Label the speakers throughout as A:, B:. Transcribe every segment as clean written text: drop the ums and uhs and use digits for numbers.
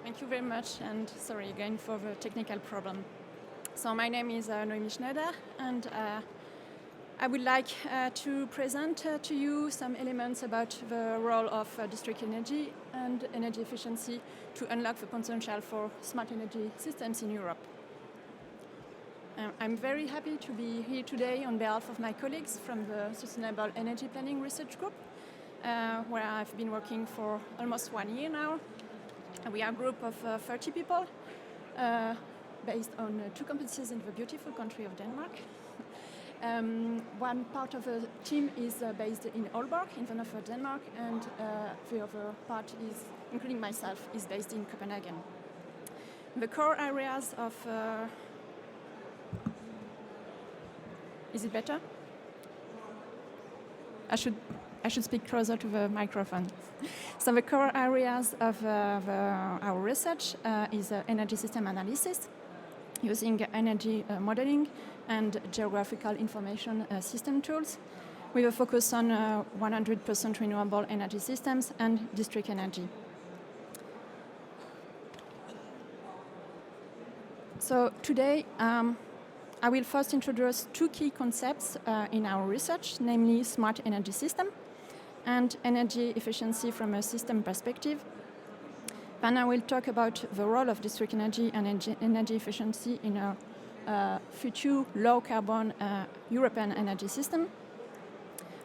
A: Thank you very much, and sorry again for the technical problem. So my name is Noémi Schneider, and I would like to present to you some elements about the role of district energy and energy efficiency to unlock the potential for smart energy systems in Europe. I'm very happy to be here today on behalf of my colleagues from the Sustainable Energy Planning Research Group, where I've been working for almost 1 year now. We are a group of 30 people based on 2 campuses in the beautiful country of Denmark. One part of the team is based in Aalborg, in the north of Denmark, and the other part, including myself, is based in Copenhagen. The core areas of... Is it better? I should speak closer to the microphone. So the core areas of our research is energy system analysis, using energy modeling and geographical information system tools, with a focus on 100% renewable energy systems and district energy. So today, I will first introduce 2 key concepts in our research, namely smart energy system and energy efficiency from a system perspective. Then I will talk about the role of district energy and energy efficiency in a future low-carbon European energy system,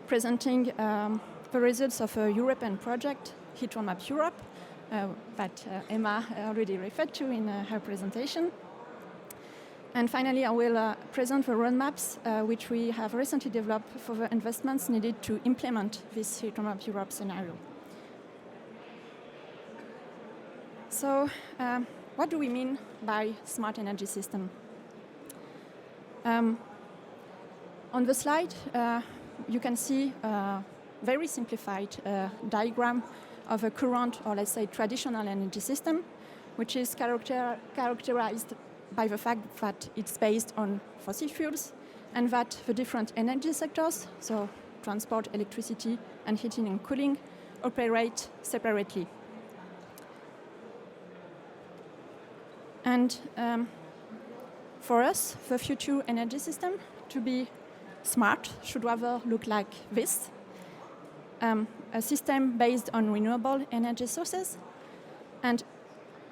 A: presenting the results of a European project, Heat Roadmap Europe, that Emma already referred to in her presentation. And finally, I will present the roadmaps which we have recently developed for the investments needed to implement this Heat Roadmap Europe scenario. So, what do we mean by smart energy system? On the slide, you can see a very simplified diagram of a current, or let's say traditional energy system, which is characterized by the fact that it's based on fossil fuels and that the different energy sectors, so transport, electricity, and heating and cooling, operate separately. And for us, the future energy system to be smart should rather look like this. A system based on renewable energy sources and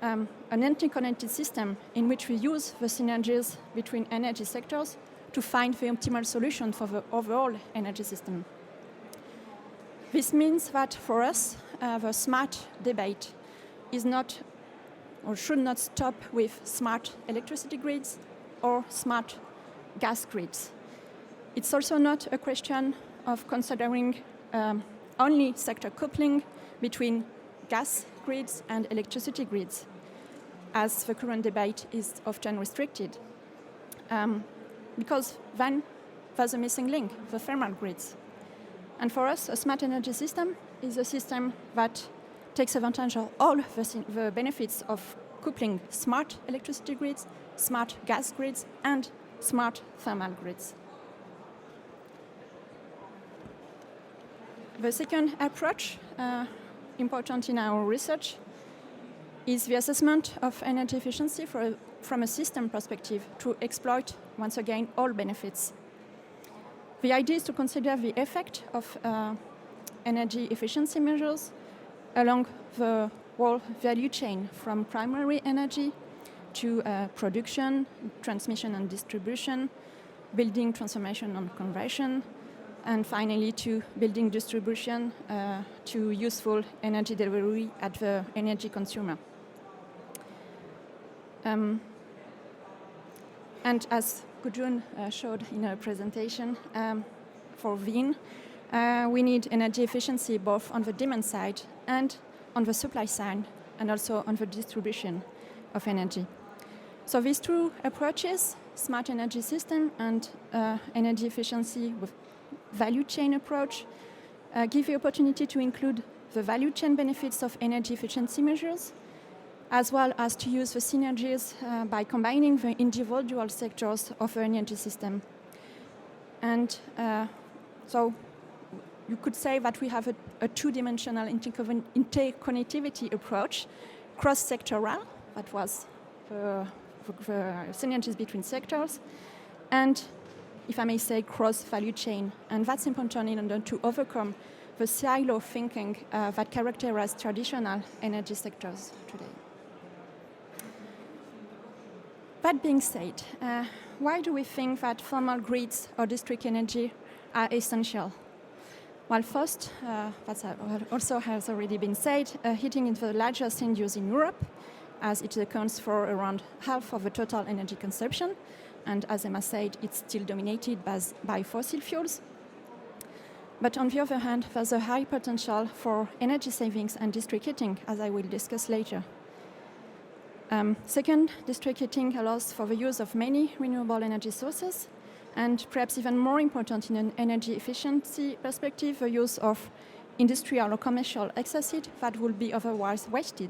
A: an interconnected system in which we use the synergies between energy sectors to find the optimal solution for the overall energy system. This means that for us, the smart debate is not or should not stop with smart electricity grids or smart gas grids. It's also not a question of considering only sector coupling between gas grids and electricity grids, as the current debate is often restricted. Because then there's a missing link, the thermal grids. And for us, a smart energy system is a system that takes advantage of all the benefits of coupling smart electricity grids, smart gas grids, and smart thermal grids. The second approach, important in our research, is the assessment of energy efficiency from a system perspective to exploit, once again, all benefits. The idea is to consider the effect of energy efficiency measures along the whole value chain, from primary energy to production, transmission and distribution, building, transformation and conversion, and finally to building distribution to useful energy delivery at the energy consumer. And as Gudrun showed in her presentation, for WIN, we need energy efficiency both on the demand side and on the supply side, and also on the distribution of energy. So these 2 approaches, smart energy system and energy efficiency with value chain approach, give the opportunity to include the value chain benefits of energy efficiency measures, as well as to use the synergies by combining the individual sectors of the energy system. And so you could say that we have a 2-dimensional interconnectivity approach cross-sectoral, that was the synergies between sectors, and, if I may say, cross-value chain. And that's important in order to overcome the silo thinking that characterize traditional energy sectors today. That being said, why do we think that thermal grids or district energy are essential? Well, first, that also has already been said, heating is the largest end use in Europe, as it accounts for around half of the total energy consumption. And as Emma said, it's still dominated by fossil fuels. But on the other hand, there's a high potential for energy savings and district heating, as I will discuss later. Second, district heating allows for the use of many renewable energy sources, and perhaps even more important in an energy efficiency perspective, the use of industrial or commercial excess heat that would be otherwise wasted.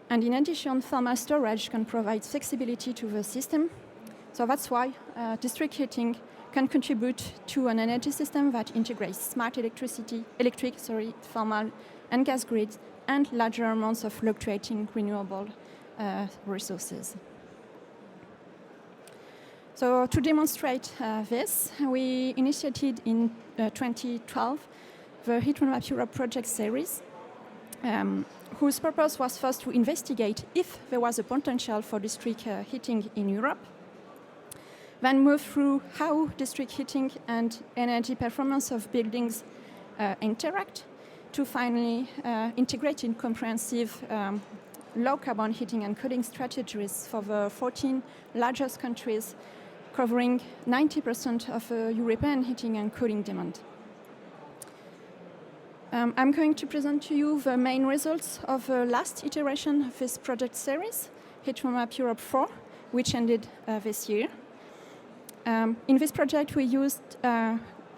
A: And in addition, thermal storage can provide flexibility to the system. So that's why district heating can contribute to an energy system that integrates smart electric, thermal and gas grids, and larger amounts of fluctuating renewable resources. So to demonstrate this, we initiated in 2012 the Heat Roadmap Europe project series, whose purpose was first to investigate if there was a potential for district heating in Europe, then move through how district heating and energy performance of buildings interact, to finally integrate in comprehensive low-carbon heating and cooling strategies for the 14 largest countries, covering 90% of European heating and cooling demand. I'm going to present to you the main results of the last iteration of this project series, Heat Roadmap Europe 4, which ended this year. In this project, we used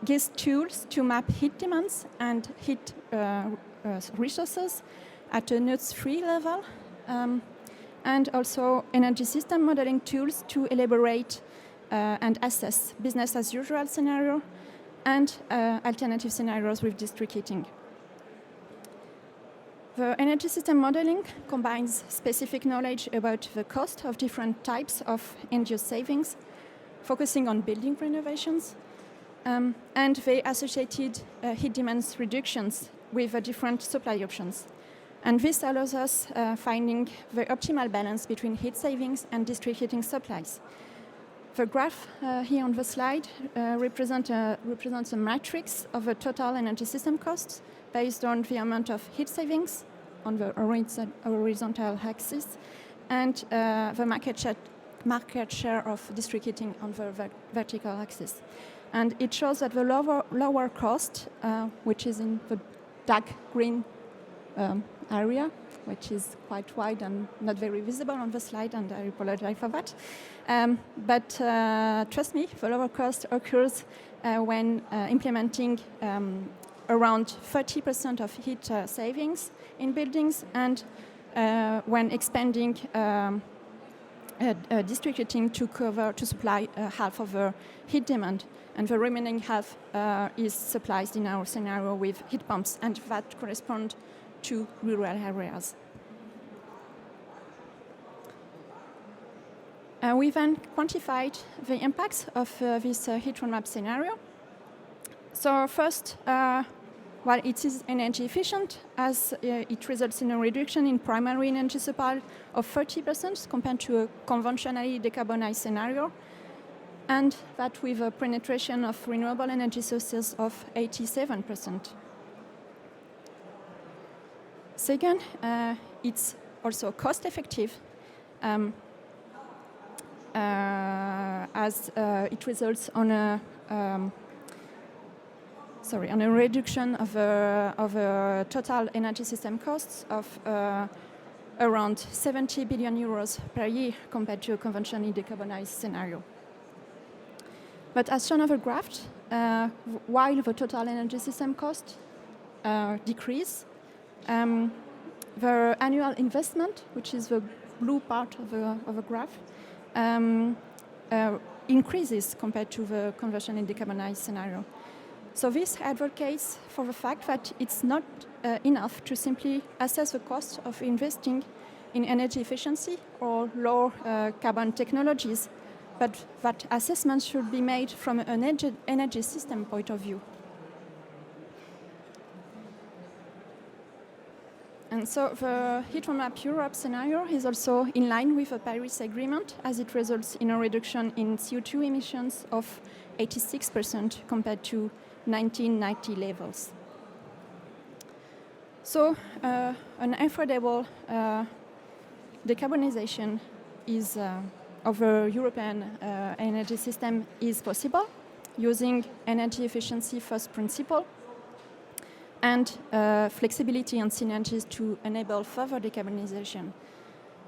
A: GIS tools to map heat demands and heat resources at a NUTS 3 level, and also energy system modeling tools to elaborate and assess business as usual scenario and alternative scenarios with district heating. The energy system modeling combines specific knowledge about the cost of different types of end-use savings, focusing on building renovations, and the associated heat demands reductions with different supply options. And this allows us finding the optimal balance between heat savings and district heating supplies. The graph here on the slide represents a matrix of the total energy system costs based on the amount of heat savings on the horizontal axis and the market share of district heating on the vertical axis. And it shows that the lower cost, which is in the dark green area, which is quite wide and not very visible on the slide, and I apologize for that. But trust me, the lower cost occurs when implementing around 30% of heat savings in buildings, and when expanding district heating to supply half of the heat demand, and the remaining half is supplied in our scenario with heat pumps, and that corresponds to rural areas. We then quantified the impacts of this heat roadmap scenario. So first, while it is energy efficient, as it results in a reduction in primary energy supply of 30% compared to a conventionally decarbonized scenario, and that with a penetration of renewable energy sources of 87%. Second, it's also cost effective, as it results on a reduction of total energy system costs of around 70 billion euros per year compared to a conventionally decarbonized scenario. But as shown on the graph, while the total energy system cost decrease, the annual investment, which is the blue part of the graph, increases compared to the conventionally decarbonized scenario. So this advocates for the fact that it's not enough to simply assess the cost of investing in energy efficiency or low carbon technologies, but that assessment should be made from an energy system point of view. And so the heat roadmap Europe scenario is also in line with the Paris Agreement, as it results in a reduction in CO2 emissions of 86% compared to 1990 levels. So an affordable decarbonization of the European energy system is possible using energy efficiency first principle and flexibility and synergies to enable further decarbonization.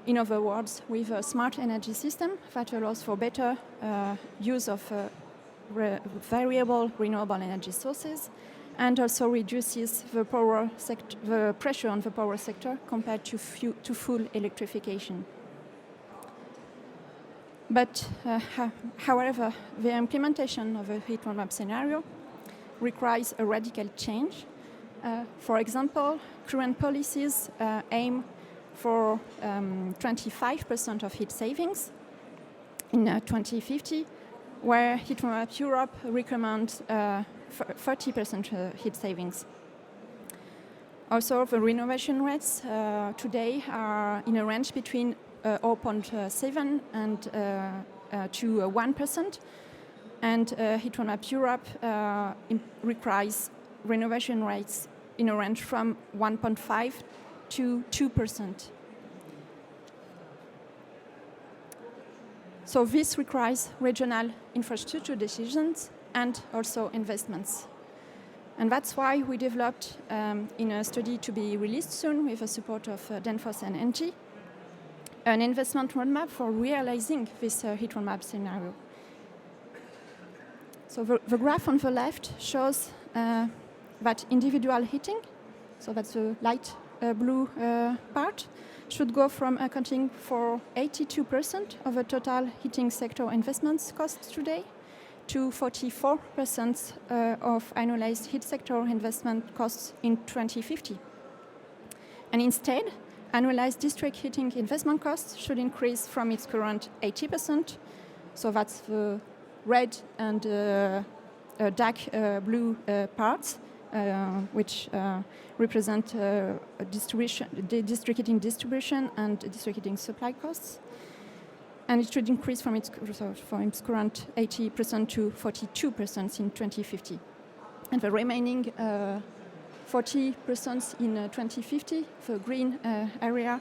A: In other words, with a smart energy system that allows for better use of variable renewable energy sources and also reduces the pressure on the power sector compared to full electrification. But however, the implementation of a heat roadmap scenario requires a radical change. For example, current policies aim for 25% of heat savings in 2050, where Heat Roadmap Europe recommends 30% heat savings. Also, the renovation rates today are in a range between 0.7 and to 1%, and Heat Roadmap Europe requires renovation rates in a range from 1.5 to 2%. So this requires regional infrastructure decisions and also investments. And that's why we developed, in a study to be released soon with the support of Danfoss and ENGIE, an investment roadmap for realizing this heat roadmap scenario. So the graph on the left shows that individual heating, so that's the light blue part, should go from accounting for 82% of the total heating sector investments costs today to 44% of annualized heat sector investment costs in 2050. And instead, annualized district heating investment costs should increase from its current 80%, so that's the red and dark blue parts, which represent district heating distribution and district heating supply costs. And it should increase from its current 80% to 42% in 2050. And the remaining 40% in 2050, the green area,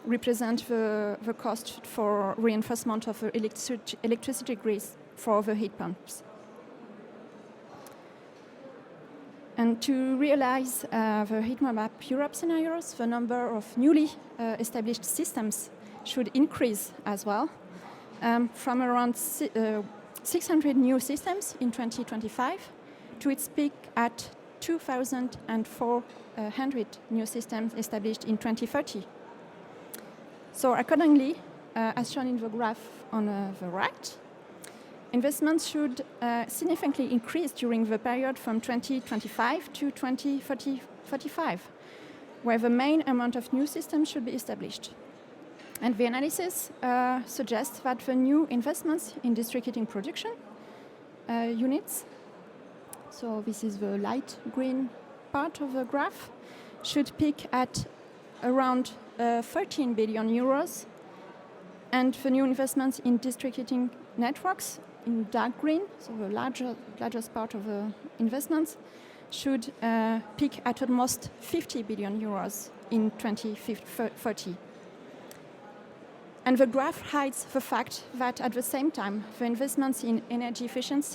A: represent the cost for reinforcement of the electricity grids for the heat pumps. And to realize the heat roadmap Europe scenarios, the number of newly established systems should increase as well, from around 600 new systems in 2025 to its peak at 2,400 new systems established in 2030. So accordingly, as shown in the graph on the right, investments should significantly increase during the period from 2025 to 2045, where the main amount of new systems should be established. And the analysis suggests that the new investments in district heating production units, so this is the light green part of the graph, should peak at around 13 billion euros, and the new investments in district heating networks in dark green, so the largest part of the investments, should peak at almost 50 billion euros in 2030. And the graph hides the fact that at the same time, the investments in energy efficient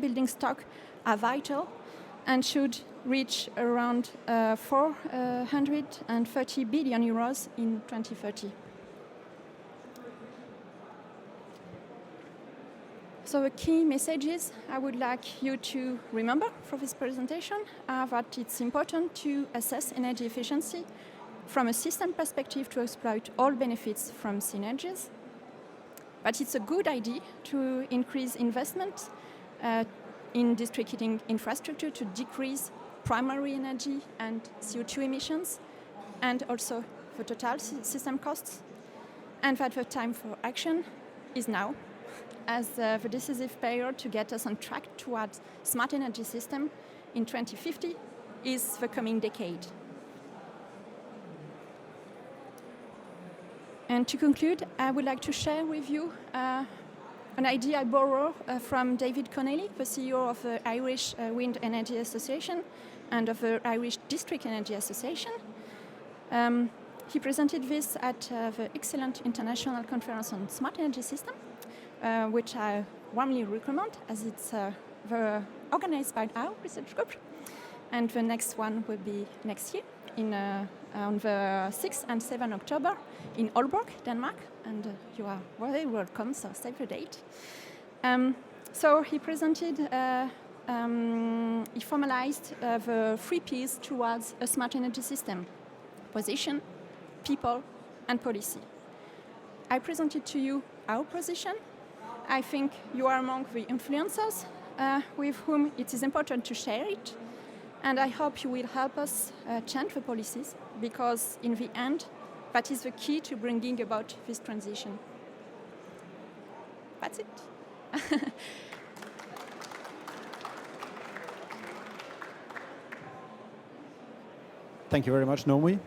A: building stock are vital and should reach around 430 billion euros in 2030. So the key messages I would like you to remember from this presentation are that it's important to assess energy efficiency from a system perspective to exploit all benefits from synergies. But it's a good idea to increase investment in district heating infrastructure to decrease primary energy and CO2 emissions, and also the total system costs, and that the time for action is now, as the decisive period to get us on track towards smart energy system in 2050 is the coming decade. And to conclude, I would like to share with you an idea I borrow from David Connelly, the CEO of the Irish Wind Energy Association and of the Irish District Energy Association. He presented this at the excellent international conference on smart energy system, which I warmly recommend, as it's organized by our research group. And the next one will be next year on the 6th and 7th October in Aalborg, Denmark. And you are very welcome, so save the date. So he presented, he formalized the 3 Ps towards a smart energy system: position, people, and policy. I presented to you our position. I think you are among the influencers with whom it is important to share it. And I hope you will help us change the policies, because in the end, that is the key to bringing about this transition. That's it.
B: Thank you very much, Noémi.